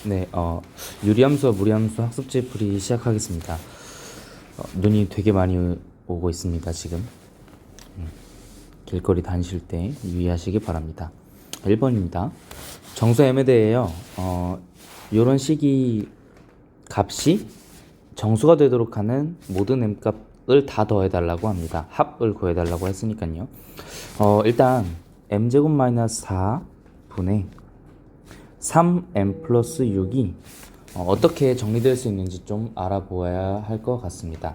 네, 유리함수와 무리함수 학습지 풀이 시작하겠습니다. 눈이 되게 많이 오고 있습니다, 지금. 길거리 다니실 때 유의하시기 바랍니다. 1번입니다. 정수 m에 대해요. 요런 식이 값이 정수가 되도록 하는 모든 m 값을 다 더해달라고 합니다. 합을 구해달라고 했으니까요. 일단 m제곱 마이너스 4분의 3m 플러스 6이 어떻게 정리될 수 있는지 좀 알아보아야 할 것 같습니다.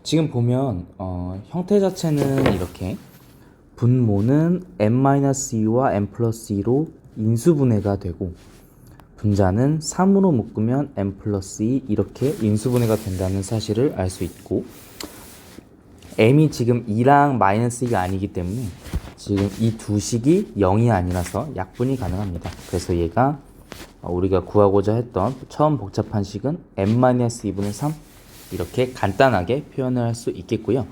지금 보면 형태 자체는 이렇게 분모는 m-2와 m 플러스 2로 인수분해가 되고 분자는 3으로 묶으면 m 플러스 2 이렇게 인수분해가 된다는 사실을 알 수 있고 m이 지금 2랑 마이너스 2가 아니기 때문에 지금 이 두 식이 0이 아니라서 약분이 가능합니다. 그래서 얘가 우리가 구하고자 했던 처음 복잡한 식은 m-2분의 3 이렇게 간단하게 표현을 할 수 있겠고요.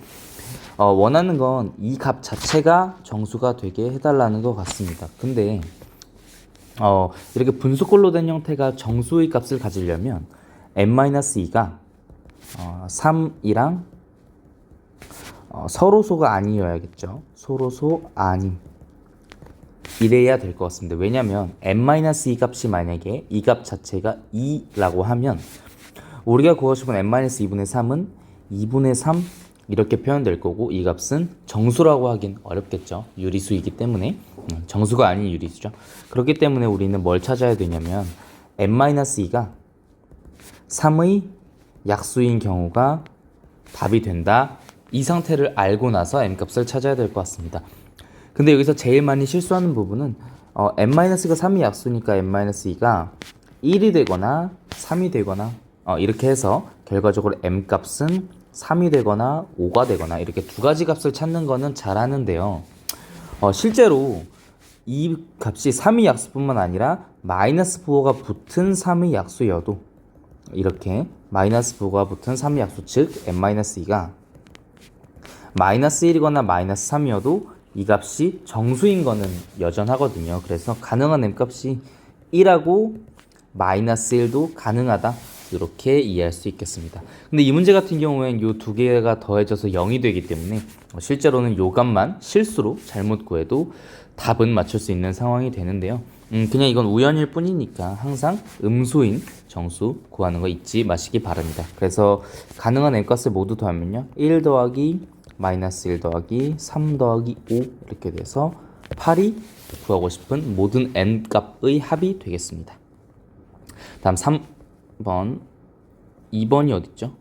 원하는 건 이 값 자체가 정수가 되게 해달라는 것 같습니다. 근데 이렇게 분수꼴로 된 형태가 정수의 값을 가지려면 m-2가 3이랑 서로소가 아니어야겠죠. 서로소 아님 이래야 될 것 같습니다. 왜냐면 m-2 값이 만약에 이 값 자체가 2라고 하면 우리가 구하고 싶은 m-2분의 3은 2분의 3 이렇게 표현될 거고 이 값은 정수라고 하긴 어렵겠죠. 유리수이기 때문에 정수가 아닌 유리수죠. 그렇기 때문에 우리는 뭘 찾아야 되냐면 m-2가 3의 약수인 경우가 답이 된다. 이 상태를 알고 나서 m값을 찾아야 될 것 같습니다. 근데 여기서 제일 많이 실수하는 부분은 m-가 3이 약수니까 m-2가 1이 되거나 3이 되거나 이렇게 해서 결과적으로 m값은 3이 되거나 5가 되거나 이렇게 두 가지 값을 찾는 거는 잘하는데요. 실제로 이 값이 3의 약수뿐만 아니라 마이너스 부호가 붙은 3의 약수여도 이렇게 마이너스 부호가 붙은 3의 약수 즉 m-2가 마이너스 1이거나 마이너스 3이어도 이 값이 정수인 거는 여전하거든요. 그래서 가능한 m값이 1하고 마이너스 1도 가능하다. 이렇게 이해할 수 있겠습니다. 근데 이 문제 같은 경우엔 이 두 개가 더해져서 0이 되기 때문에 실제로는 이 값만 실수로 잘못 구해도 답은 맞출 수 있는 상황이 되는데요. 그냥 이건 우연일 뿐이니까 항상 음수인 정수 구하는 거 잊지 마시기 바랍니다. 그래서 가능한 m값을 모두 더하면요. 1 더하기 마이너스 1 더하기 3 더하기 5 이렇게 돼서 8이 구하고 싶은 모든 n값의 합이 되겠습니다. 다음 3번 2번이 어딨죠?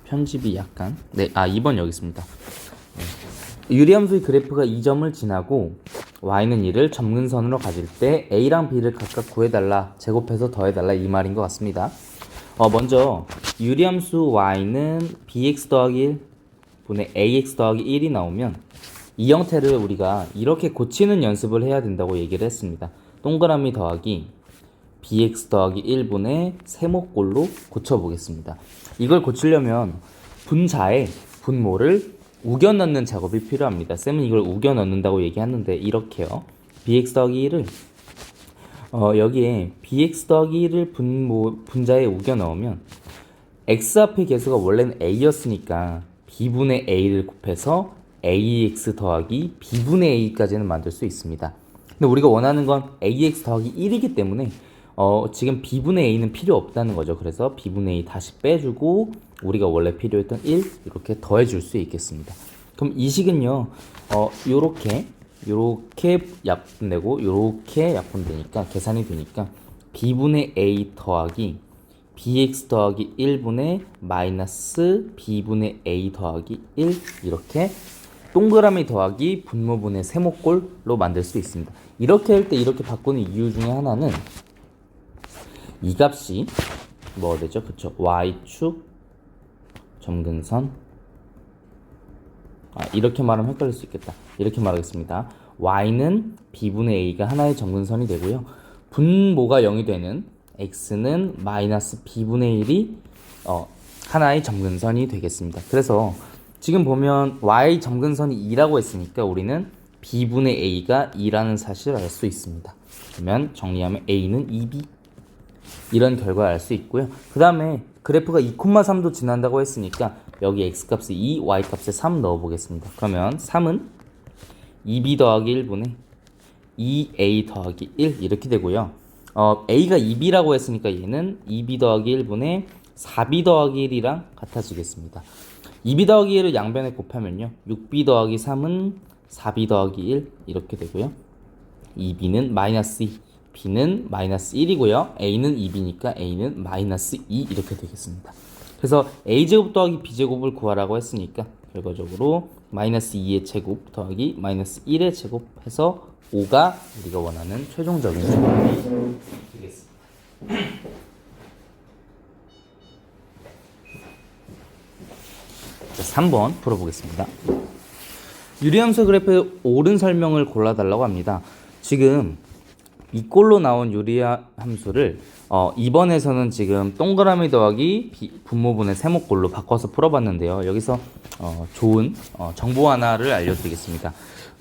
편집이 약간 2번 여기 있습니다. 유리함수의 그래프가 이 점을 지나고 y는 1을 점근선으로 가질 때 a랑 b를 각각 구해달라 제곱해서 더해달라 이 말인 것 같습니다. 먼저 유리함수 y는 bx 더하기 1 분의 ax 더하기 1이 나오면 이 형태를 우리가 이렇게 고치는 연습을 해야 된다고 얘기를 했습니다. 동그라미 더하기 bx 더하기 1분의 세모꼴로 고쳐보겠습니다. 이걸 고치려면 분자에 분모를 우겨 넣는 작업이 필요합니다. 쌤은 이걸 우겨 넣는다고 얘기하는데 이렇게요. bx 더하기 1을 여기에 bx 더하기 1을 분자에 우겨 넣으면 x 앞의 개수가 원래는 a였으니까 b분의 a를 곱해서 ax 더하기 b분의 a까지는 만들 수 있습니다. 근데 우리가 원하는 건 ax 더하기 1이기 때문에 지금 b분의 a는 필요 없다는 거죠. 그래서 b분의 a 다시 빼주고 우리가 원래 필요했던 1 이렇게 더해줄 수 있겠습니다. 그럼 이 식은요 요렇게 약분되고 요렇게 약분되니까 계산이 되니까 b분의 a 더하기 bx 더하기 1분의 마이너스 b분의 a 더하기 1 이렇게 동그라미 더하기 분모분의 세모꼴로 만들 수 있습니다. 이렇게 할 때 이렇게 바꾸는 이유 중에 하나는 이 값이 뭐가 되죠? 그쵸? y축 점근선 이렇게 말하면 헷갈릴 수 있겠다. 이렇게 말하겠습니다. y는 b분의 a가 하나의 점근선이 되고요. 분모가 0이 되는 x는 마이너스 b분의 1이 하나의 점근선이 되겠습니다. 그래서 지금 보면 y 점근선이 2라고 했으니까 우리는 b분의 a가 2라는 사실을 알 수 있습니다. 그러면 정리하면 a는 2b 이런 결과를 알 수 있고요. 그 다음에 그래프가 2,3도 지난다고 했으니까 여기 x값에 2, y값에 3 넣어보겠습니다. 그러면 3은 2b 더하기 1분의 2a 더하기 1 이렇게 되고요. a가 2b라고 했으니까 얘는 2b 더하기 1분의 4b 더하기 1이랑 같아지겠습니다. 2b 더하기 1을 양변에 곱하면요. 6b 더하기 3은 4b 더하기 1 이렇게 되고요. 2b는 마이너스 2, b는 마이너스 1이고요. a는 2b니까 a는 마이너스 2 이렇게 되겠습니다. 그래서 a제곱 더하기 b제곱을 구하라고 했으니까 결과적으로 마이너스 2의 제곱 더하기 마이너스 1의 제곱 해서 5가 우리가 원하는 최종적인 수준이 되겠습니다. 자, 3번 풀어보겠습니다. 유리함수 그래프의 옳은 설명을 골라달라고 합니다. 지금 이 꼴로 나온 유리함수를 2번에서는 지금 동그라미 더하기 분모분의 세모꼴로 바꿔서 풀어봤는데요. 여기서 좋은 정보 하나를 알려드리겠습니다.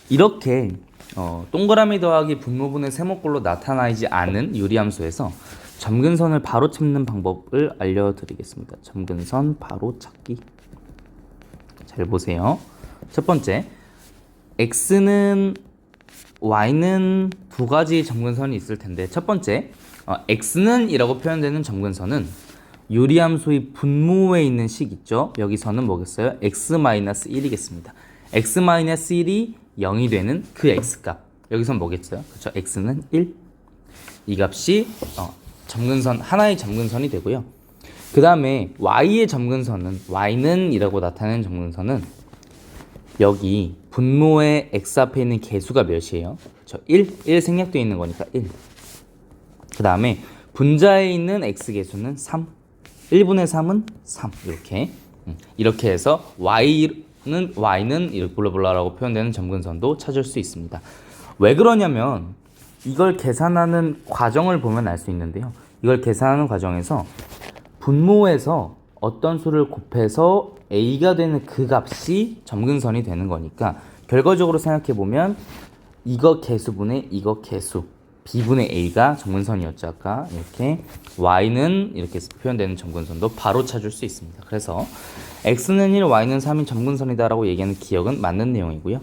이렇게 동그라미 더하기 분모분의 세모꼴로 나타나지 않은 유리함수에서 점근선을 바로 찾는 방법을 알려드리겠습니다. 점근선 바로 찾기. 잘 보세요. 첫 번째, x는 y는 두 가지 점근선이 있을 텐데 첫 번째, x는 이라고 표현되는 점근선은 유리함수의 분모에 있는 식 있죠? 여기서는 뭐겠어요? x-1이겠습니다. x-1이 0이 되는 그 x값. 여기선 뭐겠어요? 그렇죠? x는 1. 이 값이 점근선 하나의 점근선이 되고요. 그 다음에 y의 점근선은 y는 이라고 나타내는 점근선은 여기 분모의 x 앞에 있는 개수가 몇이에요? 그렇죠? 1 생략되어 있는 거니까 1. 그 다음에 분자에 있는 x 개수는 3. 1분의 3은 3. 이렇게 해서 y는 이렇게 블라블라라고 표현되는 점근선도 찾을 수 있습니다. 왜 그러냐면 이걸 계산하는 과정을 보면 알 수 있는데요. 이걸 계산하는 과정에서 분모에서 어떤 수를 곱해서 a가 되는 그 값이 점근선이 되는 거니까 결과적으로 생각해 보면 이거 개수분의 이거 개수 b분의 a가 점근선이었죠. 아까 이렇게 y는 이렇게 표현되는 점근선도 바로 찾을 수 있습니다. 그래서 x는 1, y는 3인 점근선이다 라고 얘기하는 기억은 맞는 내용이고요.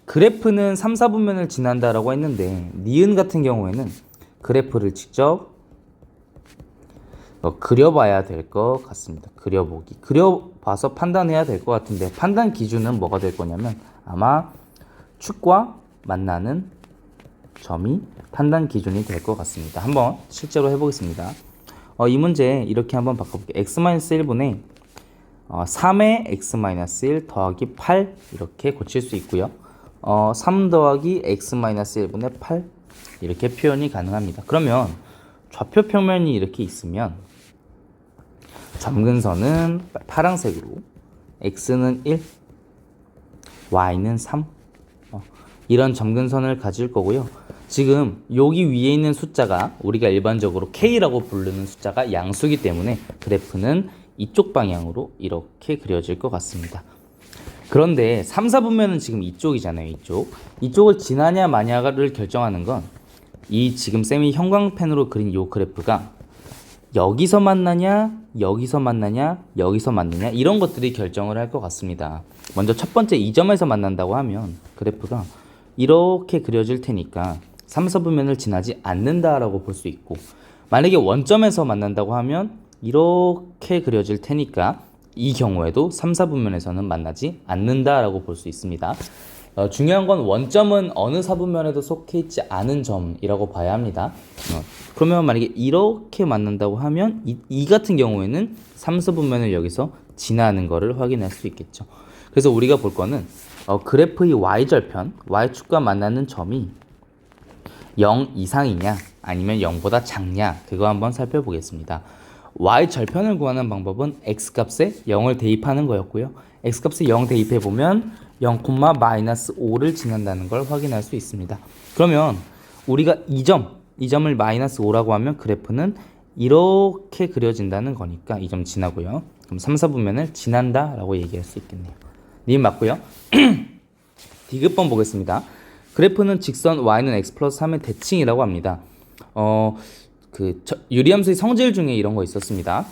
그래프는 3, 4분면을 지난다라고 했는데 니은 같은 경우에는 그래프를 직접 그려봐야 될 것 같습니다. 그려봐서 판단해야 될 것 같은데 판단 기준은 뭐가 될 거냐면 아마 축과 만나는 점이 판단 기준이 될 것 같습니다. 한번 실제로 해보겠습니다. 이 문제 이렇게 한번 바꿔볼게요. x-1분의 3의 x-1 더하기 8 이렇게 고칠 수 있고요. 3 더하기 x-1분의 8 이렇게 표현이 가능합니다. 그러면 좌표 평면이 이렇게 있으면 점근선은 파란색으로 x는 1, y는 3 이런 점근선을 가질 거고요. 지금 여기 위에 있는 숫자가 우리가 일반적으로 k라고 부르는 숫자가 양수이기 때문에 그래프는 이쪽 방향으로 이렇게 그려질 것 같습니다. 그런데 3, 4분면은 지금 이쪽이잖아요. 이쪽을 지나냐 마냐를 결정하는 건 이 지금 쌤이 형광펜으로 그린 이 그래프가 여기서 만나냐 여기서 만나냐 여기서 만나냐 이런 것들이 결정을 할 것 같습니다. 먼저 첫 번째 이 점에서 만난다고 하면 그래프가 이렇게 그려질 테니까 3, 4분면을 지나지 않는다라고 볼 수 있고, 만약에 원점에서 만난다고 하면 이렇게 그려질 테니까 이 경우에도 3, 4분면에서는 만나지 않는다라고 볼 수 있습니다. 중요한 건 원점은 어느 사분면에도 속해 있지 않은 점이라고 봐야 합니다. 그러면 만약에 이렇게 만난다고 하면 이 같은 경우에는 3, 4분면을 여기서 지나는 거를 확인할 수 있겠죠. 그래서 우리가 볼 거는 그래프의 y절편, y축과 만나는 점이 0 이상이냐 아니면 0보다 작냐 그거 한번 살펴보겠습니다. y절편을 구하는 방법은 x값에 0을 대입하는 거였고요. x값에 0 대입해보면 0,-5를 지난다는 걸 확인할 수 있습니다. 그러면 우리가 이 점을 -5라고 하면 그래프는 이렇게 그려진다는 거니까 이 점 지나고요. 그럼 3, 4분면을 지난다 라고 얘기할 수 있겠네요. 님 맞고요. 디귿번 보겠습니다. 그래프는 직선 y는 x 플러스 3의 대칭이라고 합니다. 유리함수의 성질 중에 이런 거 있었습니다.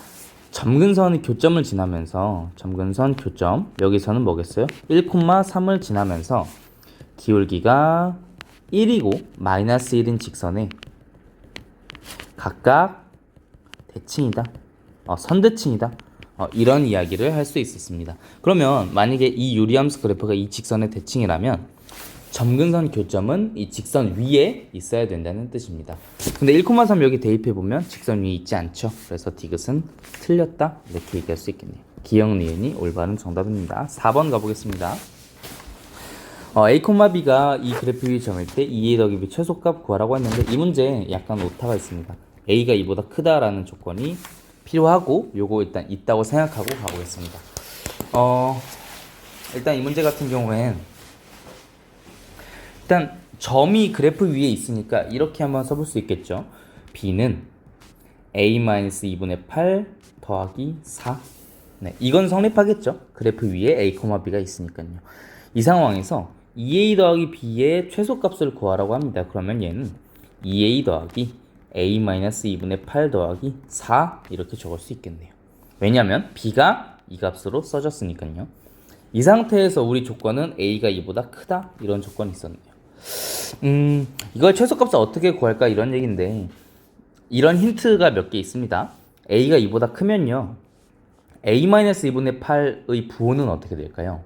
점근선이 교점을 지나면서 점근선 교점 여기서는 뭐겠어요? 1,3을 지나면서 기울기가 1이고 마이너스 1인 직선에 각각 대칭이다. 선대칭이다. 이런 이야기를 할 수 있었습니다. 그러면 만약에 이 유리함수 그래프가 이 직선의 대칭이라면 점근선 교점은 이 직선 위에 있어야 된다는 뜻입니다. 근데 1,3 여기 대입해보면 직선 위에 있지 않죠. 그래서 디귿은 틀렸다 이렇게 얘기할 수 있겠네요. 기역 니은이 올바른 정답입니다. 4번 가보겠습니다. A, B가 이 그래프 위 점일 때 2a 더하기 b 최소값 구하라고 했는데 이 문제 약간 오타가 있습니다. A가 2보다 크다라는 조건이 필요하고 요거 일단 있다고 생각하고 가보겠습니다. 일단 이 문제 같은 경우엔 일단 점이 그래프 위에 있으니까 이렇게 한번 써볼 수 있겠죠. B는 A-2분의 8 더하기 4. 네, 이건 성립하겠죠. 그래프 위에 A, B가 있으니까요. 이 상황에서 2A 더하기 B의 최소값을 구하라고 합니다. 그러면 얘는 2A 더하기 A-2분의 8 더하기 4 이렇게 적을 수 있겠네요. 왜냐하면 B가 이 값으로 써졌으니까요. 이 상태에서 우리 조건은 A가 2보다 크다 이런 조건이 있었네요. 이걸 최소값을 어떻게 구할까 이런 얘기인데 이런 힌트가 몇 개 있습니다. A가 2보다 크면요 A-2분의 8의 부호는 어떻게 될까요?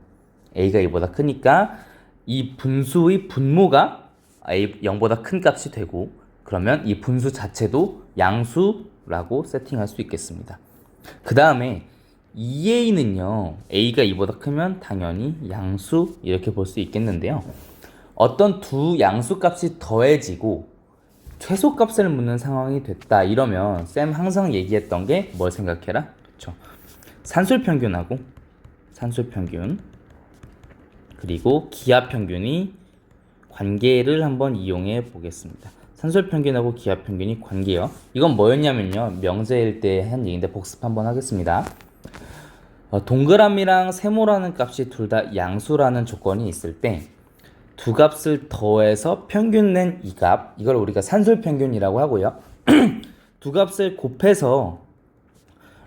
A가 2보다 크니까 이 분수의 분모가 A 0보다 큰 값이 되고 그러면 이 분수 자체도 양수라고 세팅할 수 있겠습니다. 그 다음에 2a는요 a가 2보다 크면 당연히 양수 이렇게 볼 수 있겠는데요. 어떤 두 양수값이 더해지고 최소값을 묻는 상황이 됐다 이러면 쌤 항상 얘기했던 게 뭘 생각해라? 그렇죠. 산술평균하고 산술평균 그리고 기하평균이 관계를 한번 이용해 보겠습니다. 산술평균하고 기하평균이 관계요. 이건 뭐였냐면요. 명제일 때 한 얘기인데 복습 한번 하겠습니다. 동그라미랑 세모라는 값이 둘 다 양수라는 조건이 있을 때 두 값을 더해서 평균 낸 이 값, 이걸 우리가 산술평균이라고 하고요. 두 값을 곱해서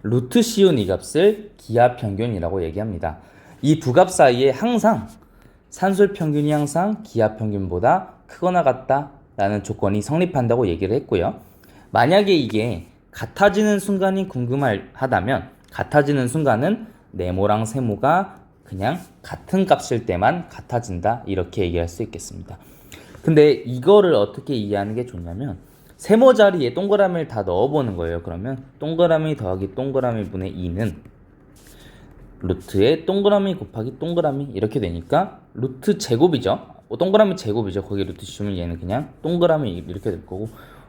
루트 씌운 이 값을 기하평균이라고 얘기합니다. 이 두 값 사이에 항상 산술평균이 항상 기하평균보다 크거나 같다라는 조건이 성립한다고 얘기를 했고요. 만약에 이게 같아지는 순간이 궁금하다면 같아지는 순간은 네모랑 세모가 그냥 같은 값일 때만 같아진다 이렇게 얘기할 수 있겠습니다. 근데 이거를 어떻게 이해하는 게 좋냐면 세모 자리에 동그라미를 다 넣어보는 거예요. 그러면 동그라미 더하기 동그라미 분의 2는 루트에 동그라미 곱하기 동그라미 이렇게 되니까 루트 제곱이죠. 동그라미 제곱이죠. 거기 루트 씌우면 얘는 그냥 동그라미 이렇게 될 거고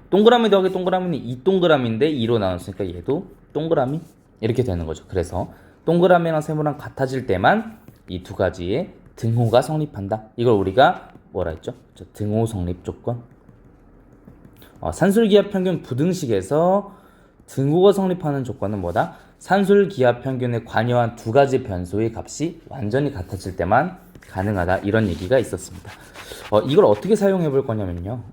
동그라미 더하기 동그라미는 이 동그라미인데 2로 나눴으니까 얘도 동그라미 이렇게 되는 거죠. 그래서 동그라미랑 세모랑 같아질 때만 이 두 가지의 등호가 성립한다. 이걸 우리가 뭐라 했죠? 등호 성립 조건. 산술기하평균 부등식에서 등호가 성립하는 조건은 뭐다? 산술기하평균에 관여한 두 가지 변수의 값이 완전히 같아질 때만 가능하다. 이런 얘기가 있었습니다. 이걸 어떻게 사용해 볼 거냐면요.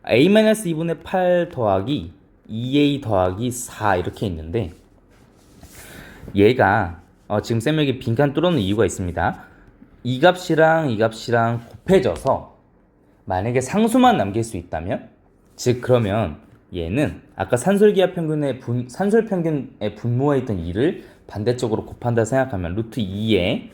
A-2분의 8 더하기 2a 더하기 4 이렇게 있는데 얘가 지금 쌤 여기 빈칸 뚫어놓은 이유가 있습니다. 이 값이랑 이 값이랑 곱해져서 만약에 상수만 남길 수 있다면 즉 그러면 얘는 아까 산술기하평균의 산술평균의 분모에 있던 2를 반대쪽으로 곱한다 생각하면 루트 2에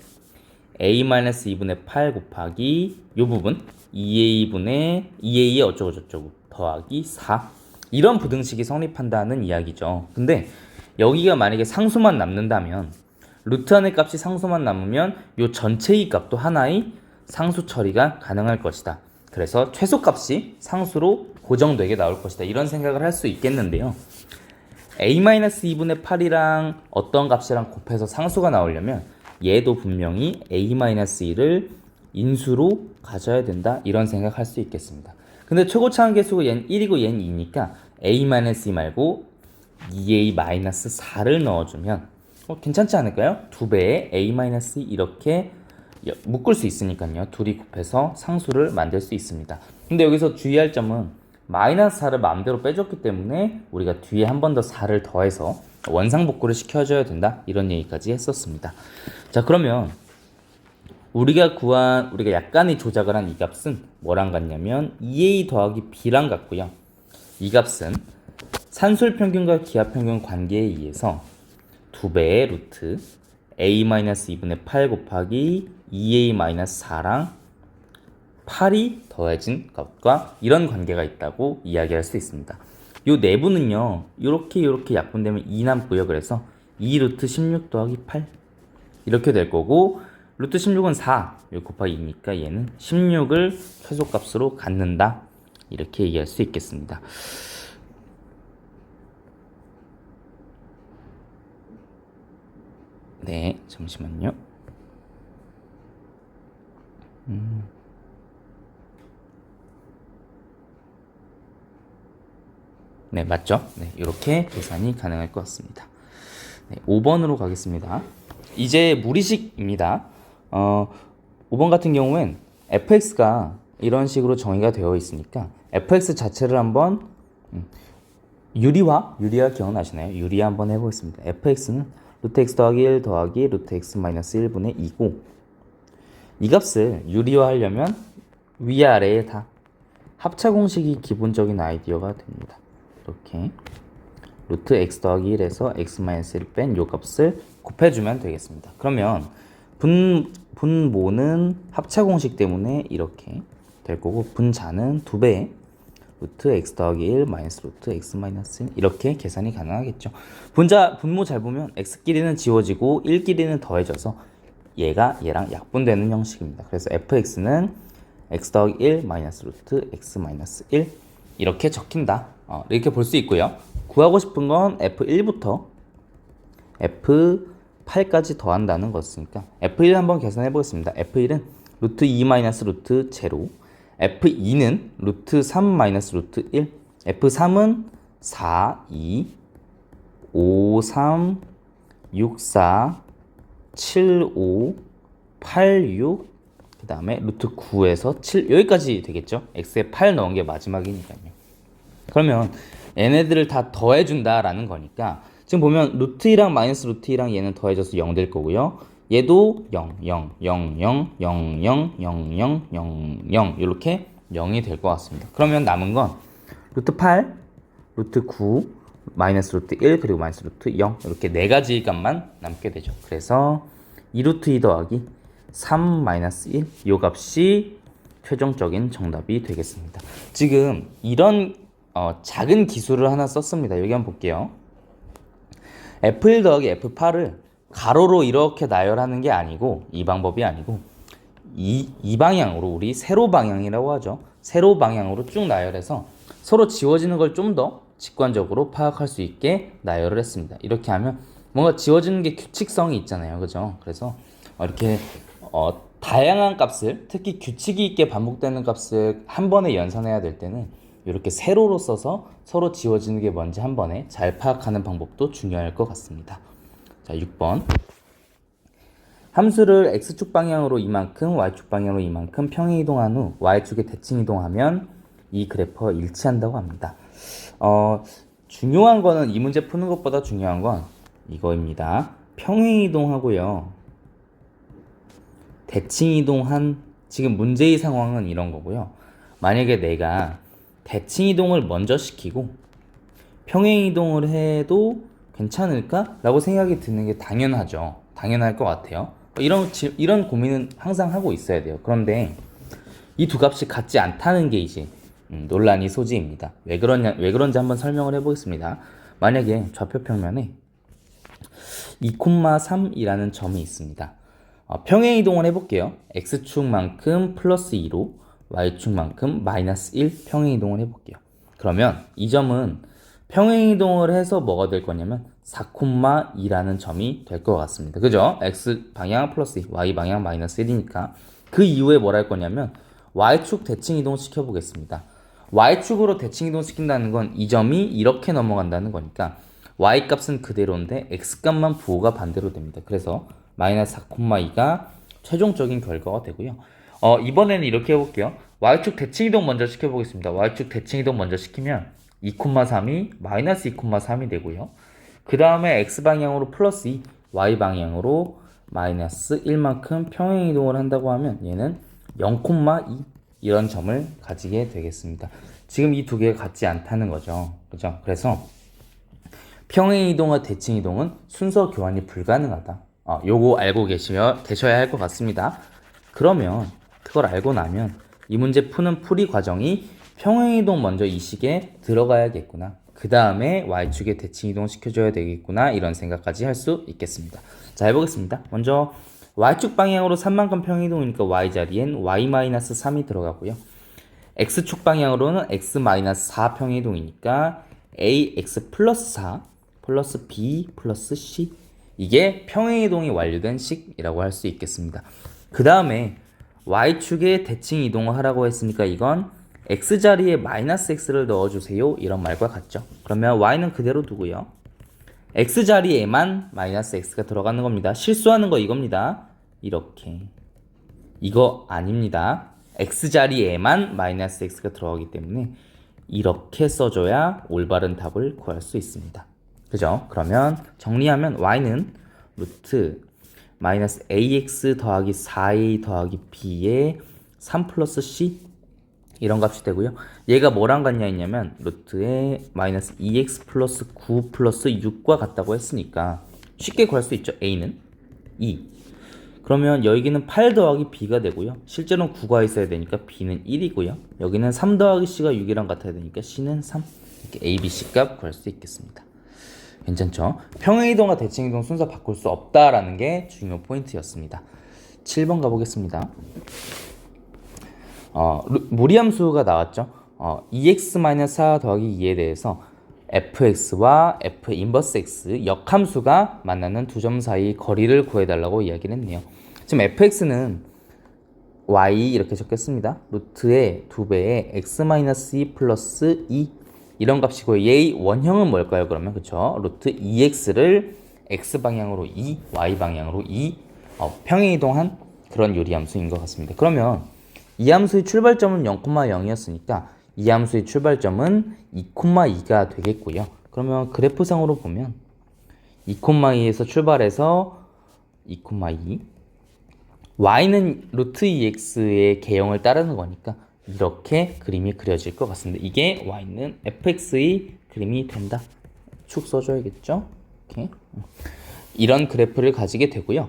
a-2분의 8 곱하기 이 부분 2a의 어쩌고 저쩌고 더하기 4 이런 부등식이 성립한다는 이야기죠. 근데 여기가 만약에 상수만 남는다면 루트 안의 값이 상수만 남으면 이 전체의 값도 하나의 상수 처리가 가능할 것이다. 그래서 최소값이 상수로 고정되게 나올 것이다. 이런 생각을 할 수 있겠는데요. a-2분의 8이랑 어떤 값이랑 곱해서 상수가 나오려면 얘도 분명히 a-1을 인수로 가져야 된다. 이런 생각할 수 있겠습니다. 근데 최고차항 계수가 얘는 1이고 얘는 2니까 a-2 말고 2a-4를 넣어주면 괜찮지 않을까요? 2배의 a-2 이렇게 묶을 수 있으니까요. 둘이 곱해서 상수를 만들 수 있습니다. 근데 여기서 주의할 점은 마이너스 4를 마음대로 빼줬기 때문에 우리가 뒤에 한 번 더 4를 더해서 원상복구를 시켜줘야 된다. 이런 얘기까지 했었습니다. 자, 그러면 우리가 약간의 조작을 한 이 값은 뭐랑 같냐면 2a 더하기 b랑 같고요. 이 값은 산술평균과 기하평균 관계에 의해서 2배의 루트 a-2분의 8 곱하기 2a-4랑 8이 더해진 것과 이런 관계가 있다고 이야기할 수 있습니다. 요 내부는요, 이렇게 약분되면 2 남고요. 그래서 2 루트 16 더하기 8 이렇게 될 거고, 루트 16은 4 곱하기 2니까 얘는 16을 최소값으로 갖는다. 이렇게 얘기할 수 있겠습니다. 네, 잠시만요. 네, 맞죠? 네, 이렇게 계산이 가능할 것 같습니다. 네, 5번으로 가겠습니다. 이제 무리식입니다. 5번 같은 경우엔 fx가 이런 식으로 정의가 되어 있으니까 fx 자체를 한번 유리화 기억나시나요? 유리화 한번 해보겠습니다. fx는 루트 x 더하기 1 더하기 루트 x 마이너스 1분의 2고, 이 값을 유리화하려면 위아래에 다 합차 공식이 기본적인 아이디어가 됩니다. 이렇게 루트 x 더하기 1에서 x 마이너스 1 뺀 요 값을 곱해주면 되겠습니다. 그러면 분모는 합차 공식 때문에 이렇게 될 거고, 분자는 2배 루트 x 더하기 1 마이너스 루트 x 마이너스 1 이렇게 계산이 가능하겠죠. 분모 잘 보면 x끼리는 지워지고 1끼리는 더해져서 얘가 얘랑 약분되는 형식입니다. 그래서 fx는 x 더하기 1 마이너스 루트 x 마이너스 1 이렇게 적힌다. 이렇게 볼 수 있고요. 구하고 싶은 건 f1부터 f8까지 더한다는 것이니까 f1 한번 계산해 보겠습니다. f1은 루트 2 마이너스 루트 제로, f2는 루트 3 마이너스 루트 1, f3은 4, 2, 5, 3, 6, 4, 7, 5, 8, 6, 그 다음에 루트 9에서 7, 여기까지 되겠죠? x에 8 넣은 게 마지막이니까요. 그러면 얘네들을 다 더해준다라는 거니까 지금 보면 루트 2랑 마이너스 루트 2랑 얘는 더해져서 0 될 거고요. 얘도 0, 0, 0, 0, 0, 0, 0, 0, 0, 0 이렇게 0이 될 것 같습니다. 그러면 남은 건 루트 8, 루트 9, 마이너스 루트 1, 그리고 마이너스 루트 0 이렇게 네 가지 값만 남게 되죠. 그래서 2 루트 2 더하기 3 마이너스 1 이 값이 최종적인 정답이 되겠습니다. 지금 이런 작은 기술을 하나 썼습니다. 여기 한번 볼게요. f1 더하기 f8을 가로로 이렇게 나열하는 게 아니고, 이 방법이 아니고 이 방향으로, 우리 세로 방향이라고 하죠. 세로 방향으로 쭉 나열해서 서로 지워지는 걸 좀 더 직관적으로 파악할 수 있게 나열을 했습니다. 이렇게 하면 뭔가 지워지는 게 규칙성이 있잖아요. 그죠? 그래서 이렇게 다양한 값을, 특히 규칙이 있게 반복되는 값을 한 번에 연산해야 될 때는 이렇게 세로로 써서 서로 지워지는 게 뭔지 한 번에 잘 파악하는 방법도 중요할 것 같습니다. 자, 6번. 함수를 x축 방향으로 이만큼, y축 방향으로 이만큼 평행 이동한 후 y축에 대칭 이동하면 이 그래프와 일치한다고 합니다. 중요한 거는, 이 문제 푸는 것보다 중요한 건 이거입니다. 평행 이동하고요, 대칭 이동한, 지금 문제의 상황은 이런 거고요. 만약에 내가 대칭 이동을 먼저 시키고 평행 이동을 해도 괜찮을까? 라고 생각이 드는 게 당연하죠. 당연할 것 같아요. 이런 고민은 항상 하고 있어야 돼요. 그런데 이 두 값이 같지 않다는 게 이제 논란의 소지입니다. 왜 그런지 한번 설명을 해보겠습니다. 만약에 좌표 평면에 2,3이라는 점이 있습니다. 평행 이동을 해볼게요. x축만큼 플러스 2로 y축만큼 마이너스 1 평행 이동을 해볼게요. 그러면 이 점은 평행 이동을 해서 뭐가 될 거냐면 4,2라는 점이 될 것 같습니다. 그죠? x 방향 플러스 2, y 방향 마이너스 1이니까 그 이후에 뭘 할 거냐면 y축 대칭 이동 시켜보겠습니다. y축으로 대칭 이동 시킨다는 건 이 점이 이렇게 넘어간다는 거니까 y 값은 그대로인데 x 값만 부호가 반대로 됩니다. 그래서 마이너스 4,2가 최종적인 결과가 되고요. 이번에는 이렇게 해볼게요. y축 대칭이동 먼저 시켜보겠습니다. y축 대칭이동 먼저 시키면 2,3이 마이너스 2,3이 되고요. 그 다음에 x방향으로 플러스 2, y방향으로 마이너스 1만큼 평행이동을 한다고 하면 얘는 0,2 이런 점을 가지게 되겠습니다. 지금 이 두 개가 같지 않다는 거죠. 그죠? 그래서 평행이동과 대칭이동은 순서 교환이 불가능하다. 요거 알고 계셔야 할 것 같습니다. 그러면 그걸 알고 나면 이 문제 푸는 풀이 과정이 평행이동 먼저 이 식에 들어가야겠구나. 그 다음에 y축에 대칭이동 시켜줘야 되겠구나. 이런 생각까지 할 수 있겠습니다. 자, 해보겠습니다. 먼저 y축 방향으로 3만큼 평행이동이니까 y자리엔 y-3이 들어가고요. x축 방향으로는 x-4 평행이동이니까 ax 플러스 4 플러스 b 플러스 c 이게 평행이동이 완료된 식이라고 할 수 있겠습니다. 그 다음에 y축에 대칭 이동을 하라고 했으니까 이건 x자리에 마이너스 x를 넣어주세요 이런 말과 같죠. 그러면 y는 그대로 두고요. x자리에만 마이너스 x가 들어가는 겁니다. 실수하는 거 이겁니다. 이렇게 이거 아닙니다. x자리에만 마이너스 x가 들어가기 때문에 이렇게 써줘야 올바른 답을 구할 수 있습니다. 그죠? 그러면 정리하면 y는 루트 마이너스 ax 더하기 4a 더하기 b의 3 플러스 c 이런 값이 되고요. 얘가 뭐랑 같냐 했냐면 루트에 마이너스 2x 플러스 9 플러스 6과 같다고 했으니까 쉽게 구할 수 있죠. a는 2. 그러면 여기는 8 더하기 b가 되고요. 실제로는 9가 있어야 되니까 b는 1이고요. 여기는 3 더하기 c가 6이랑 같아야 되니까 c는 3. 이렇게 a, b, c 값 구할 수 있겠습니다. 괜찮죠? 평행이동과 대칭이동 순서 바꿀 수 없다라는 게 중요 포인트였습니다. 7번 가보겠습니다. 무리함수가 나왔죠? 2x-4 더하기 2에 대해서 fx와 f 인버스 x 역함수가 만나는 두 점 사이 거리를 구해달라고 이야기를 했네요. 지금 fx는 y 이렇게 적겠습니다. 루트의 2배의 x-2 플러스 2 이런 값이고요. 얘의 원형은 뭘까요? 그러면 그쵸? 루트 2x를 x방향으로 2, y방향으로 2 평행이동한 그런 요리함수인 것 같습니다. 그러면 이 함수의 출발점은 0,0이었으니까 이 함수의 출발점은 2,2가 되겠고요. 그러면 그래프상으로 보면 2,2에서 출발해서 2,2 y는 루트 2x의 개형을 따르는 거니까 이렇게 그림이 그려질 것 같습니다. 이게 y는 fx의 그림이 된다. 축 써줘야겠죠? 이렇게. 이런 그래프를 가지게 되고요.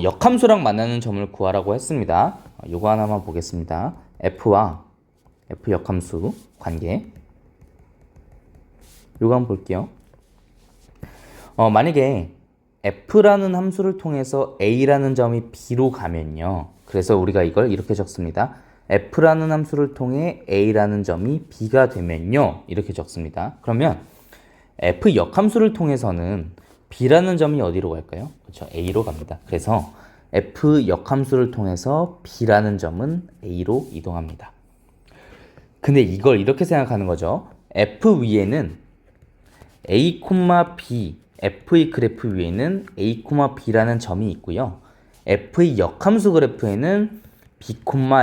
역함수랑 만나는 점을 구하라고 했습니다. 요거 하나만 보겠습니다. f와 f 역함수 관계. 요거 한번 볼게요. 만약에 f라는 함수를 통해서 a라는 점이 b로 가면요. 그래서 우리가 이걸 이렇게 적습니다. f라는 함수를 통해 a라는 점이 b가 되면요. 이렇게 적습니다. 그러면 f 역함수를 통해서는 b라는 점이 어디로 갈까요? 그렇죠. a로 갑니다. 그래서 f 역함수를 통해서 b라는 점은 a로 이동합니다. 근데 이걸 이렇게 생각하는 거죠. f 위에는 a, b, f의 그래프 위에는 a, b라는 점이 있고요. f의 역함수 그래프에는 b,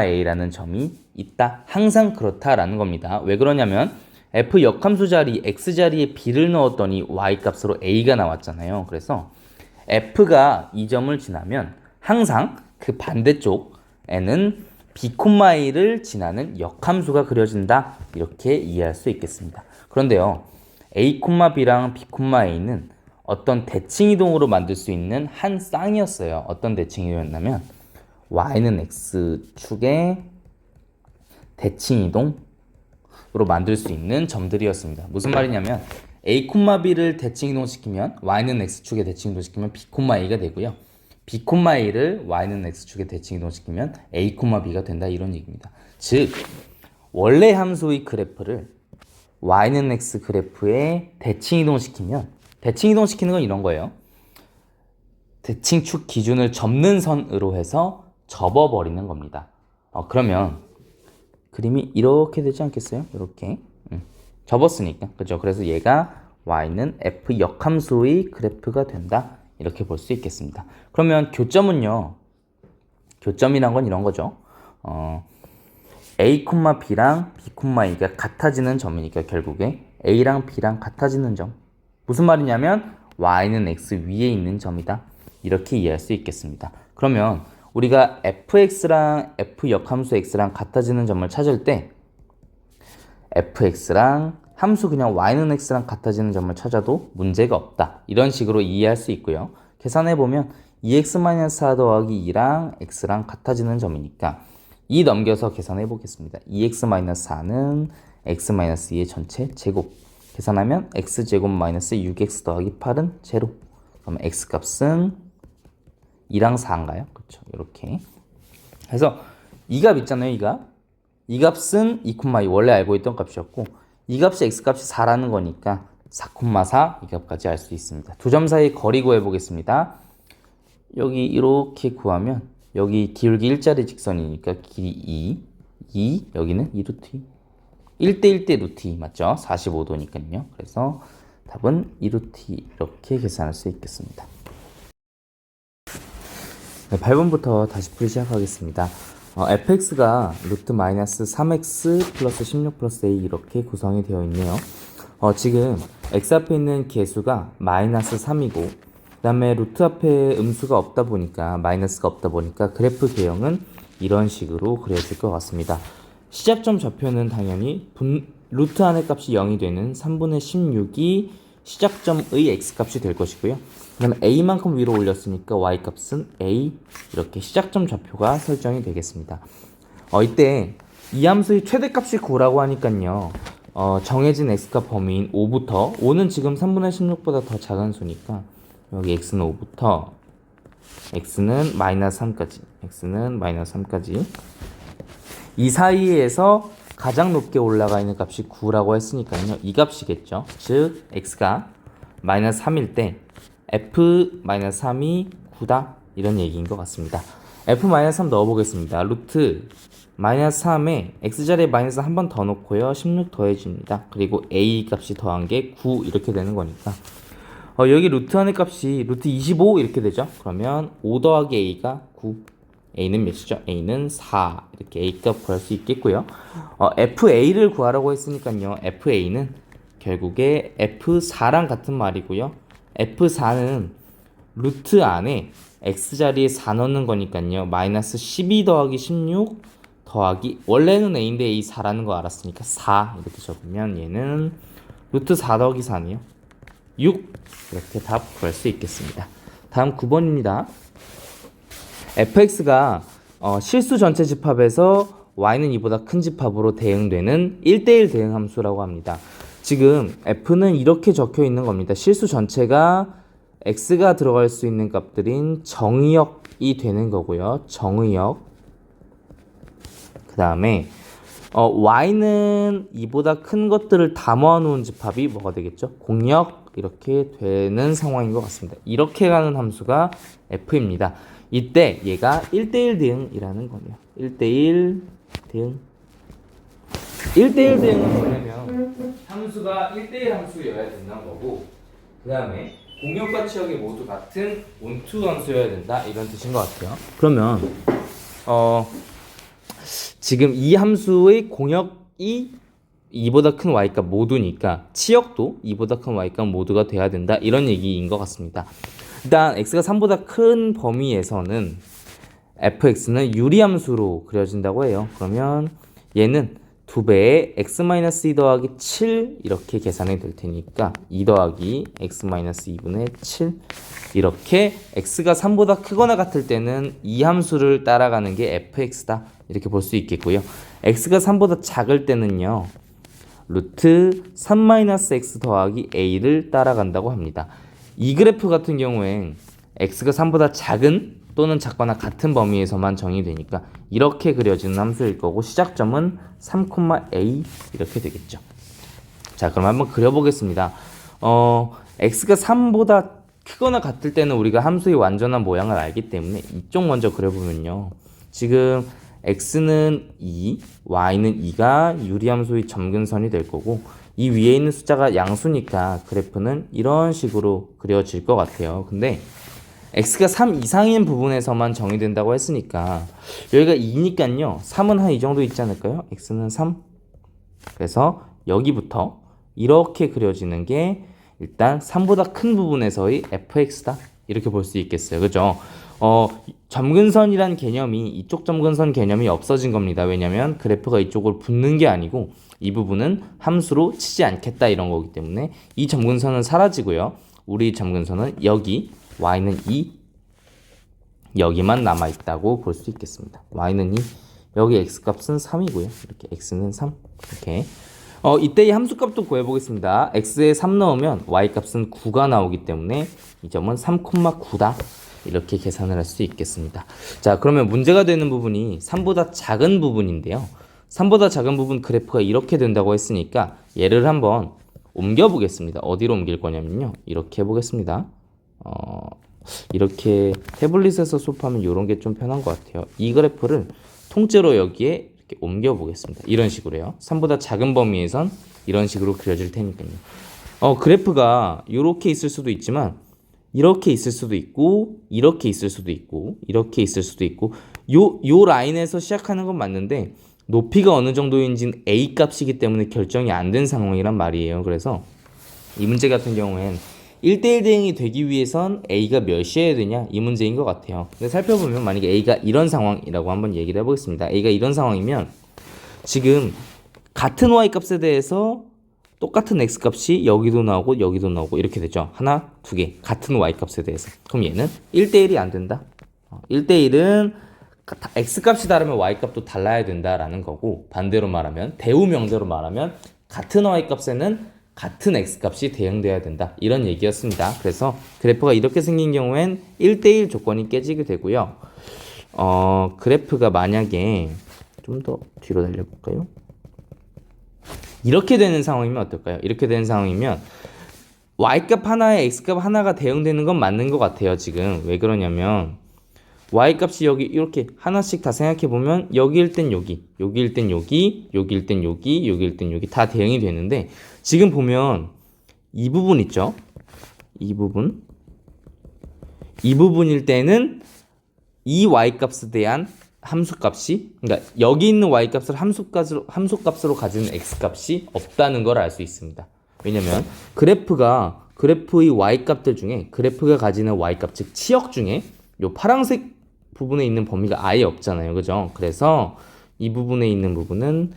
a라는 점이 있다. 항상 그렇다라는 겁니다. 왜 그러냐면 f 역함수 자리 x자리에 b를 넣었더니 y값으로 a가 나왔잖아요. 그래서 f가 이 점을 지나면 항상 그 반대쪽에는 b, a를 지나는 역함수가 그려진다. 이렇게 이해할 수 있겠습니다. 그런데요. a, b랑 b, a는 어떤 대칭이동으로 만들 수 있는 한 쌍이었어요. 어떤 대칭이동이었냐면 y는 x축의 대칭이동으로 만들 수 있는 점들이었습니다. 무슨 말이냐면 a, b를 대칭이동시키면 y는 x축에 대칭이동시키면 b, a가 되고요. b, a를 y는 x축에 대칭이동시키면 a, b가 된다 이런 얘기입니다. 즉 원래 함수의 그래프를 y는 x 그래프에 대칭이동시키면 대칭이동시키는 건 이런 거예요. 대칭축 기준을 접는 선으로 해서 접어버리는 겁니다. 그러면 그림이 이렇게 되지 않겠어요? 이렇게 접었으니까 그죠? 그래서 얘가 y는 f 역함수의 그래프가 된다 이렇게 볼 수 있겠습니다. 그러면 교점은요 교점이란 건 이런 거죠. A, B랑 B, A가 같아지는 점이니까 결국에 A랑 B랑 같아지는 점. 무슨 말이냐면 Y는 X 위에 있는 점이다. 이렇게 이해할 수 있겠습니다. 그러면 우리가 fx랑 f 역함수 x랑 같아지는 점을 찾을 때 fx랑 함수 그냥 y는 x랑 같아지는 점을 찾아도 문제가 없다. 이런 식으로 이해할 수 있고요. 계산해보면 2x-4 더하기 2랑 x랑 같아지는 점이니까 2 넘겨서 계산해보겠습니다. 2x-4는 x-2의 전체 제곱. 계산하면 x제곱 마이너스 6x 더하기 8은 제로. 그러면 x값은 2랑 4인가요? 그렇죠. 이렇게 해서 이 값 있잖아요. 이 값은 2,2 원래 알고 있던 값이었고 이 값이 x값이 4라는 거니까 4,4 이 값까지 알 수 있습니다. 두 점 사이 거리 구해보겠습니다. 여기 이렇게 구하면 여기 기울기 일자리 직선이니까 길이 2 여기는 2루트 2 1대 1대 루트 2 맞죠? 45도니까요. 그래서 답은 2루트 2 이렇게 계산할 수 있겠습니다. 네, 8번부터 다시 풀이 시작하겠습니다. fx가 루트 마이너스 3x 플러스 16 플러스 a 이렇게 구성이 되어 있네요. 지금 x 앞에 있는 개수가 마이너스 3이고 그 다음에 루트 앞에 음수가 없다 보니까 마이너스가 없다 보니까 그래프 개형은 이런 식으로 그려질 것 같습니다. 시작점 좌표는 당연히 루트 안의 값이 0이 되는 3분의 16이 시작점의 x값이 될 것이고요. 그 다음에 a만큼 위로 올렸으니까 y값은 a 이렇게 시작점 좌표가 설정이 되겠습니다. 이때 이 함수의 최대값이 9라고 하니까요. 정해진 x값 범위인 5부터 5는 지금 3분의 16보다 더 작은 수니까 여기 x는 5부터 x는 마이너스 3까지 이 사이에서 가장 높게 올라가 있는 값이 9라고 했으니까요. 이 값이겠죠. 즉 x가 마이너스 3일 때 f-3이 9다 이런 얘기인 것 같습니다. f-3 넣어보겠습니다. 루트 마이너스 3에 x자리에 마이너스 한 번 더 놓고요. 16 더해집니다. 그리고 a 값이 더한 게 9 이렇게 되는 거니까 여기 루트 안의 값이 루트 25 이렇게 되죠. 그러면 5 더하기 a가 9 a는 몇이죠? a는 4 이렇게 a 값 구할 수 있겠고요. fa를 구하라고 했으니까요. fa는 결국에 f4랑 같은 말이고요. f4는 루트 안에 x자리에 4 넣는 거니까요. 마이너스 12 더하기 16 더하기 원래는 a인데 a 4라는 거 알았으니까 4 이렇게 적으면 얘는 루트 4 더하기 4네요. 6 이렇게 답 구할 수 있겠습니다. 다음 9번입니다. fx가 실수 전체 집합에서 y는 이보다 큰 집합으로 대응되는 1대1 대응 함수라고 합니다. 지금 f는 이렇게 적혀 있는 겁니다. 실수 전체가 x가 들어갈 수 있는 값들인 정의역이 되는 거고요. 정의역. 그 다음에 y는 이보다 큰 것들을 다 모아놓은 집합이 뭐가 되겠죠? 공역 이렇게 되는 상황인 것 같습니다. 이렇게 가는 함수가 f입니다. 이때 얘가 1대1 대응이라는 거네요. 1대1 대응. 1대1 대응은 뭐냐면 함수가 1대1 함수여야 된다는 거고 그 다음에 공역과 치역이 모두 같은 온투 함수여야 된다 이런 뜻인 것 같아요. 그러면 지금 이 함수의 공역이 2보다 큰 y값 모두니까 치역도 2보다 큰 y값 모두가 돼야 된다 이런 얘기인 것 같습니다. 일단 x가 3보다 큰 범위에서는 fx는 유리함수로 그려진다고 해요. 그러면 얘는 2배의 x-2 더하기 7 이렇게 계산이 될 테니까 2 더하기 x-2분의 7 이렇게 x가 3보다 크거나 같을 때는 이 함수를 따라가는 게 fx다 이렇게 볼 수 있겠고요. x가 3보다 작을 때는요. 루트 3-x 더하기 a를 따라간다고 합니다. 이 그래프 같은 경우엔 x가 3보다 작은 또는 작거나 같은 범위에서만 정의되니까 이렇게 그려지는 함수일 거고 시작점은 3,a 이렇게 되겠죠. 자, 그럼 한번 그려보겠습니다. x가 3보다 크거나 같을 때는 우리가 함수의 완전한 모양을 알기 때문에 이쪽 먼저 그려보면요. 지금 x는 2, y는 2가 유리함수의 점근선이 될 거고 이 위에 있는 숫자가 양수니까 그래프는 이런 식으로 그려질 것 같아요. 근데 x가 3 이상인 부분에서만 정의된다고 했으니까 여기가 2니까요. 3은 한 이 정도 있지 않을까요? x는 3. 그래서 여기부터 이렇게 그려지는 게 일단 3보다 큰 부분에서의 fx다. 이렇게 볼 수 있겠어요. 그죠? 점근선이란 개념이 이쪽 점근선 개념이 없어진 겁니다. 왜냐면 그래프가 이쪽으로 붙는 게 아니고 이 부분은 함수로 치지 않겠다 이런 거기 때문에 이 점근선은 사라지고요. 우리 점근선은 여기 y는 2 여기만 남아있다고 볼 수 있겠습니다. y는 2 여기 x값은 3이고요. 이렇게 x는 3 이렇게 이때 이 함수값도 구해보겠습니다. x에 3 넣으면 y값은 9가 나오기 때문에 이 점은 3,9다. 이렇게 계산을 할 수 있겠습니다. 자, 그러면 문제가 되는 부분이 3보다 작은 부분인데요. 3보다 작은 부분 그래프가 이렇게 된다고 했으니까 얘를 한번 옮겨 보겠습니다. 어디로 옮길 거냐면요. 이렇게 해보겠습니다. 이렇게 태블릿에서 수업하면 이런 게 좀 편한 것 같아요. 이 그래프를 통째로 여기에 이렇게 옮겨 보겠습니다. 이런 식으로요. 3보다 작은 범위에선 이런 식으로 그려질 테니까요. 그래프가 이렇게 있을 수도 있지만 이렇게 있을 수도 있고 이렇게 있을 수도 있고 이렇게 있을 수도 있고 요 라인에서 시작하는 건 맞는데 높이가 어느 정도인지는 a 값이기 때문에 결정이 안 된 상황이란 말이에요. 그래서 이 문제 같은 경우엔 1대1 대응이 되기 위해선 a가 몇이어야 되냐 이 문제인 것 같아요. 근데 살펴보면 만약에 a가 이런 상황이라고 한번 얘기를 해보겠습니다. a가 이런 상황이면 지금 같은 y 값에 대해서 똑같은 x값이 여기도 나오고 여기도 나오고 이렇게 되죠. 하나, 두 개 같은 y값에 대해서. 그럼 얘는 1대1이 안 된다. 1대1은 x값이 다르면 y값도 달라야 된다라는 거고 반대로 말하면 대우명대로 말하면 같은 y값에는 같은 x값이 대응돼야 된다. 이런 얘기였습니다. 그래서 그래프가 이렇게 생긴 경우엔 1대1 조건이 깨지게 되고요. 그래프가 만약에 좀 더 뒤로 달려볼까요? 이렇게 되는 상황이면 어떨까요? 이렇게 되는 상황이면 y값 하나에 x값 하나가 대응되는 건 맞는 것 같아요. 지금 왜 그러냐면 y값이 여기 이렇게 하나씩 다 생각해보면 여기일 땐 여기, 여기일 땐 여기, 여기일 땐 여기, 여기일 땐 여기 다 대응이 되는데 지금 보면 이 부분 있죠? 이 부분일 때는 이 y값에 대한 함수값이 그러니까 여기 있는 y값을 함수값으로 가지는 x값이 없다는 걸 알 수 있습니다. 왜냐면 그래프의 y값들 중에 그래프가 가지는 y값 즉 치역 중에 요 파란색 부분에 있는 범위가 아예 없잖아요. 그죠? 그래서 이 부분에 있는 부분은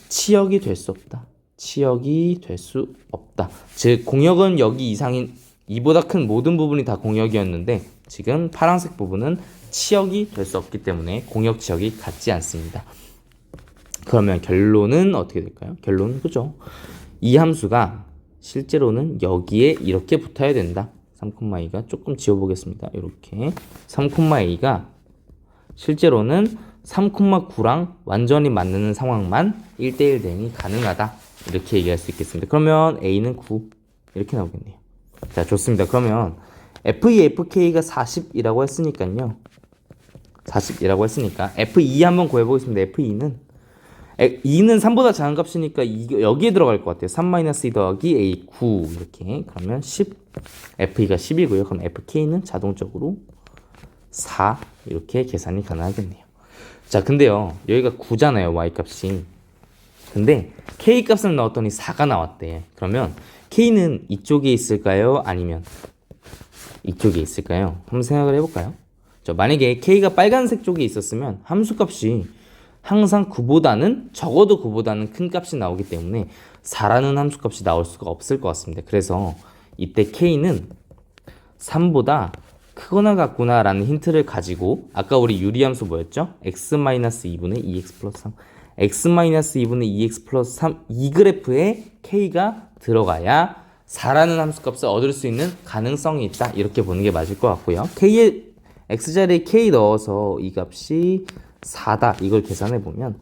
치역이 될 수 없다. 치역이 될 수 없다. 즉 공역은 여기 이상인 이보다 큰 모든 부분이 다 공역이었는데 지금 파란색 부분은 치역이 될 수 없기 때문에 공역 치역이 같지 않습니다. 그러면 결론은 어떻게 될까요? 결론은 그죠? 이 함수가 실제로는 여기에 이렇게 붙어야 된다. 3,a가 조금 지워보겠습니다. 이렇게 3,a가 실제로는 3,9랑 완전히 맞는 상황만 1대1 대응이 가능하다. 이렇게 얘기할 수 있겠습니다. 그러면 a는 9 이렇게 나오겠네요. 자, 좋습니다. 그러면 f2, fk가 40이라고 했으니까요. 40이라고 했으니까 f2 한번 구해보겠습니다. f2는 2는 3보다 작은 값이니까 여기에 들어갈 것 같아요. 3-2 더하기 a 9 이렇게 그러면 10 f2가 10이고요. 그럼 fk는 자동적으로 4 이렇게 계산이 가능하겠네요. 자, 근데요 여기가 9잖아요. y값이. 근데 k값을 넣었더니 4가 나왔대. 그러면 k는 이쪽에 있을까요? 아니면 이쪽에 있을까요? 한번 생각을 해볼까요? 만약에 k가 빨간색 쪽에 있었으면 함수값이 항상 9보다는 적어도 9보다는 큰 값이 나오기 때문에 4라는 함수값이 나올 수가 없을 것 같습니다. 그래서 이때 k는 3보다 크거나 같구나 라는 힌트를 가지고 아까 우리 유리함수 뭐였죠? x-2분의 2x 플러스 3 x-2분의 2x 플러스 3 이 그래프에 k가 들어가야 4라는 함수값을 얻을 수 있는 가능성이 있다. 이렇게 보는 게 맞을 것 같고요. k에 x자리에 k 넣어서 이 값이 4다. 이걸 계산해 보면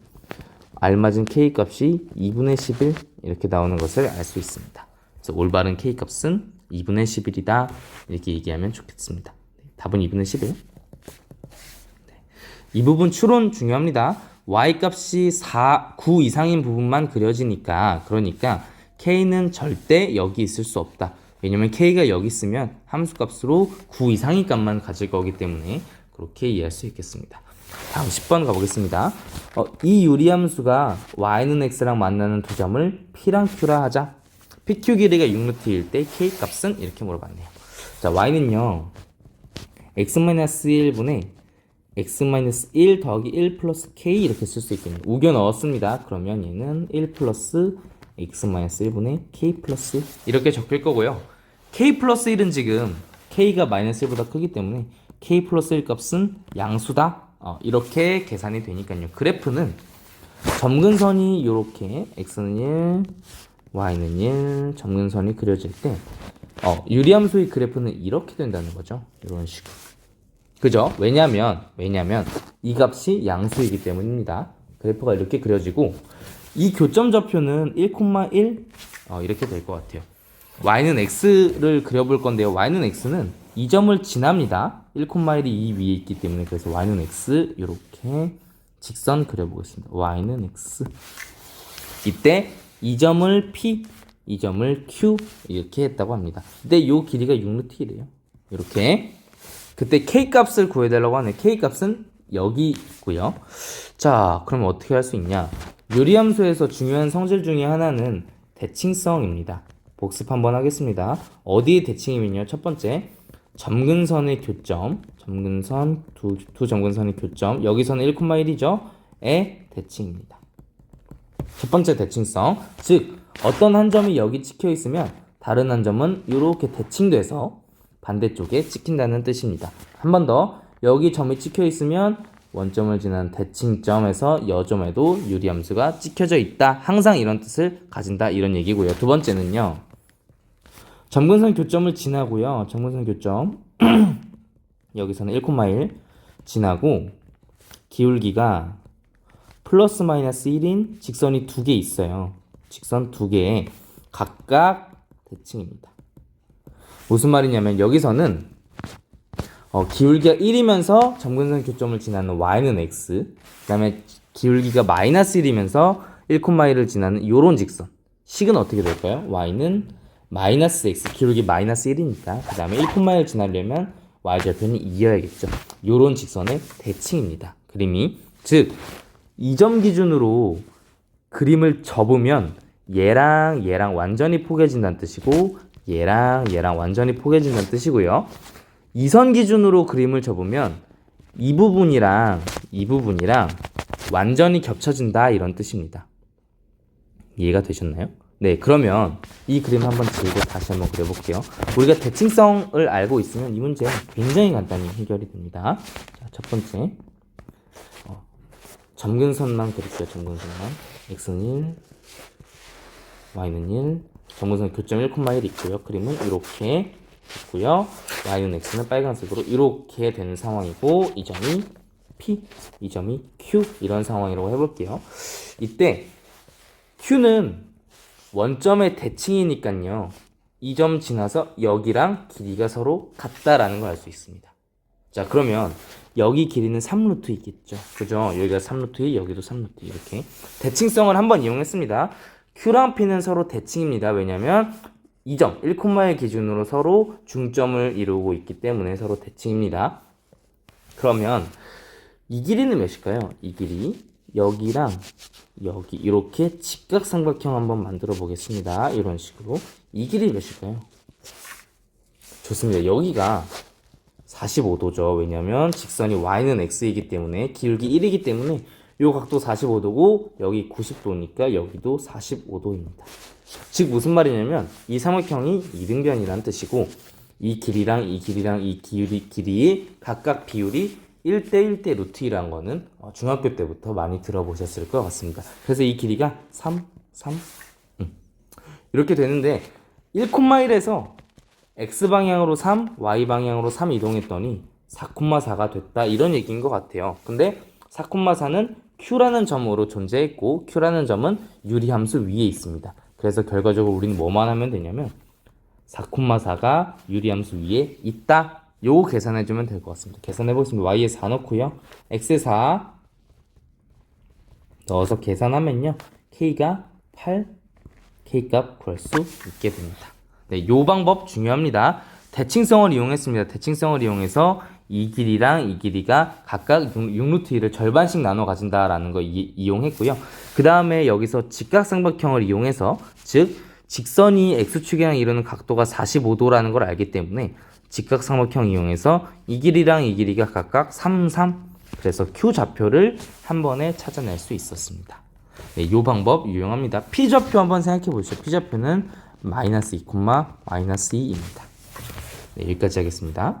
알맞은 k 값이 2분의 11 이렇게 나오는 것을 알 수 있습니다. 그래서 올바른 k 값은 2분의 11이다. 이렇게 얘기하면 좋겠습니다. 답은 2분의 11. 이 부분 추론 중요합니다. y 값이 9 이상인 부분만 그려지니까 그러니까 k는 절대 여기 있을 수 없다. 왜냐면 k가 여기 있으면 함수값으로 9 이상의 값만 가질 거기 때문에 그렇게 이해할 수 있겠습니다. 다음 10번 가보겠습니다. 이 유리함수가 y는 x랑 만나는 두 점을 p랑 q라 하자. pq 길이가 6루트일 때 k 값은 이렇게 물어봤네요. 자, y는요 x-1분의 x-1 더하기 1 플러스 k 이렇게 쓸 수 있겠네요. 우겨 넣었습니다. 그러면 얘는 1 플러스 x-1분의 k 플러스 이렇게 적힐 거고요. k 플러스 1은 지금 k가 마이너스 1보다 크기 때문에 k 플러스 1 값은 양수다. 이렇게 계산이 되니까요. 그래프는 점근선이 이렇게 x는 1, y는 1, 점근선이 그려질 때 유리함수의 그래프는 이렇게 된다는 거죠. 이런 식으로. 그죠? 왜냐면 이 값이 양수이기 때문입니다. 그래프가 이렇게 그려지고 이 교점 좌표는 1,1 이렇게 될 것 같아요. y는 x를 그려볼 건데요. y는 x는 이 점을 지납니다. 1,1이 이 위에 있기 때문에 그래서 y는 x 이렇게 직선 그려보겠습니다. y는 x 이때 이 점을 p, 이 점을 q 이렇게 했다고 합니다. 근데 이 길이가 6루트이래요. 이렇게 그때 k 값을 구해달라고 하네. k 값은 여기 있고요. 자, 그럼 어떻게 할 수 있냐? 유리함수에서 중요한 성질 중에 하나는 대칭성입니다. 복습 한번 하겠습니다. 어디에 대칭이면요? 첫 번째, 점근선의 교점, 점근선 두 점근선의 교점, 여기서는 1,1이죠? 의 대칭입니다. 첫 번째 대칭성, 즉 어떤 한 점이 여기 찍혀 있으면 다른 한 점은 이렇게 대칭돼서 반대쪽에 찍힌다는 뜻입니다. 한 번 더, 여기 점이 찍혀 있으면 원점을 지난 대칭점에서 여점에도 유리함수가 찍혀져 있다. 항상 이런 뜻을 가진다. 이런 얘기고요. 두 번째는요. 점근선 교점을 지나고요. 점근선 교점 여기서는 1,1 지나고 기울기가 플러스 마이너스 1인 직선이 두 개 있어요. 직선 두 개에 각각 대칭입니다. 무슨 말이냐면 여기서는 기울기가 1이면서 점근선 교점을 지나는 y는 x, 그 다음에 기울기가 마이너스 1이면서 1,1을 지나는 요런 직선 식은 어떻게 될까요? y는 마이너스 x, 기울기 마이너스 1이니까 그 다음에 1,1을 지나려면 y절편이 2여야겠죠. 요런 직선의 대칭입니다. 그림이. 즉 이 점 기준으로 그림을 접으면 얘랑 얘랑 완전히 포개진다는 뜻이고 얘랑 완전히 포개진다는 뜻이고요. 이 선 기준으로 그림을 접으면 이 부분이랑 완전히 겹쳐진다 이런 뜻입니다. 이해가 되셨나요? 네, 그러면 이 그림 한번 들고 다시 한번 그려볼게요. 우리가 대칭성을 알고 있으면 이 문제 굉장히 간단히 해결이 됩니다. 자, 첫 번째 점근선만 그릴게요. 점근선만 x는 1, y는 1, 점근선 교점 1,1 있고요. 그림은 이렇게 있고요. y는 x는 빨간색으로 이렇게 되는 상황이고 이 점이 p, 이 점이 q 이런 상황이라고 해볼게요. 이때 q는 원점의 대칭이니까요. 이 점 지나서 여기랑 길이가 서로 같다라는 걸 알 수 있습니다. 자, 그러면 여기 길이는 3루트 있겠죠. 그죠? 여기가 3루트, 여기도 3루트 이렇게 대칭성을 한번 이용했습니다. q랑 p는 서로 대칭입니다. 왜냐면 이 점 1,1 기준으로 서로 중점을 이루고 있기 때문에 서로 대칭입니다. 그러면 이 길이는 몇일까요? 이 길이 여기랑 여기 이렇게 직각삼각형 한번 만들어 보겠습니다. 이런 식으로 이 길이 몇일까요? 좋습니다. 여기가 45도죠. 왜냐면 직선이 y는 x이기 때문에 기울기 1이기 때문에 이 각도 45도고 여기 90도니까 여기도 45도입니다. 즉 무슨 말이냐면 이 삼각형이 이등변이라는 뜻이고 이 길이랑 이 길이의 각각 비율이 1대 1대 루트 2라는 거는 중학교 때부터 많이 들어보셨을 것 같습니다. 그래서 이 길이가 3 이렇게 되는데 1,1에서 x방향으로 3, y방향으로 3 이동했더니 4,4가 됐다 이런 얘기인 것 같아요. 근데 4,4는 q라는 점으로 존재했고 q라는 점은 유리함수 위에 있습니다. 그래서 결과적으로 우리는 뭐만 하면 되냐면 4,4가 유리함수 위에 있다. 요거 계산해주면 될 것 같습니다. 계산해보겠습니다. y에 4 넣고요. x에 4 넣어서 계산하면요. k가 8, k값 구할 수 있게 됩니다. 네, 요 방법 중요합니다. 대칭성을 이용했습니다. 대칭성을 이용해서 이 길이랑 이 길이가 각각 6루트 1을 절반씩 나눠 가진다라는 거 이용했고요. 그 다음에 여기서 직각삼각형을 이용해서 즉 직선이 x축이랑 이루는 각도가 45도라는 걸 알기 때문에 직각삼각형 이용해서 이 길이랑 이 길이가 각각 3, 3 그래서 Q 좌표를 한 번에 찾아낼 수 있었습니다. 네, 이 방법 유용합니다. P좌표 한번 생각해 보시죠. P좌표는 마이너스 2, 마이너스 2입니다. 네, 여기까지 하겠습니다.